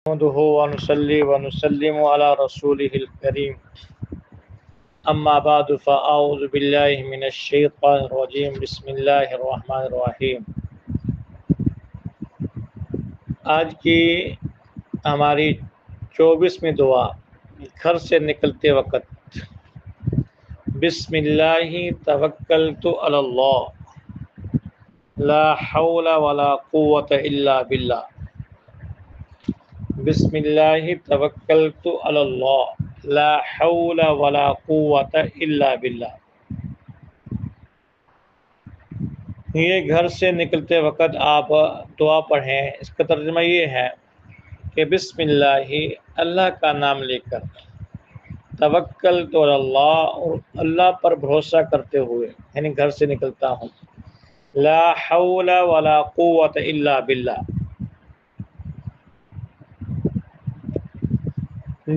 نحمده ونصلي ونسلم على رسوله الكريم اما بعد فاعوذ بالله من الشیطان الرجیم بسم اللہ الرحمن الرحیم۔ آج کی ہماری 24ویں دعا گھر سے نکلتے وقت، بسم اللہ توکلت علی اللہ لا حول ولا قوة الا باللہ۔ بسم اللہ توکلت علی اللہ لا حول ولا قوة الا باللہ۔ یہ گھر سے نکلتے وقت آپ دعا پڑھیں۔ اس کا ترجمہ یہ ہے کہ بسم اللہ، اللہ کا نام لے کر، توکلت علی اللہ، اور اللہ پر بھروسہ کرتے ہوئے یعنی گھر سے نکلتا ہوں، لا حول ولا قوة الا باللہ،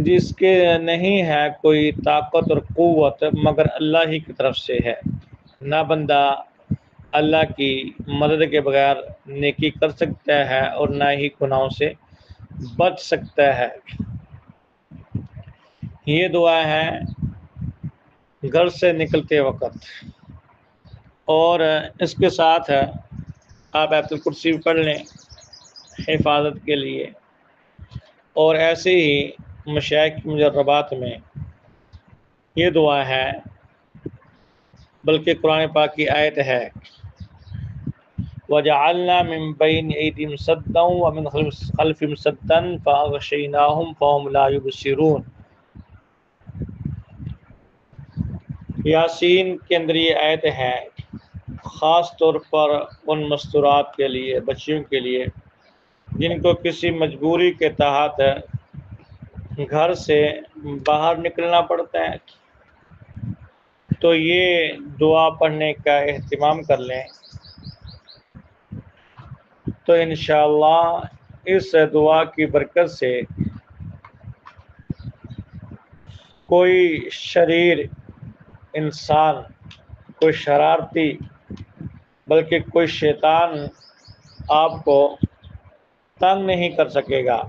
جس کے نہیں ہے کوئی طاقت اور قوت مگر اللہ ہی کی طرف سے ہے۔ نہ بندہ اللہ کی مدد کے بغیر نیکی کر سکتا ہے اور نہ ہی گناہوں سے بچ سکتا ہے۔ یہ دعا ہے گھر سے نکلتے وقت، اور اس کے ساتھ آپ آیت الکرسی پڑھ لیں حفاظت کے لیے، اور ایسے ہی مشائخ کی مجربات میں یہ دعا ہے، بلکہ قرآن پاک کی آیت ہے وَجَعَلْنَا مِن بَيْنِ أَيْدِيهِمْ سَدًّا وَمِنْ خَلْفِهِمْ سَدًّا فَأَغْشَيْنَاهُمْ فَهُمْ لَا يُبْصِرُونَ۔ یاسین کے اندر یہ آیت ہے خاص طور پر ان مستورات کے لیے، بچیوں کے لیے جن کو کسی مجبوری کے تحت گھر سے باہر نکلنا پڑتا ہے، تو یہ دعا پڑھنے کا اہتمام کر لیں، تو انشاءاللہ اس دعا کی برکت سے کوئی شریر انسان، کوئی شرارتی، بلکہ کوئی شیطان آپ کو تنگ نہیں کر سکے گا۔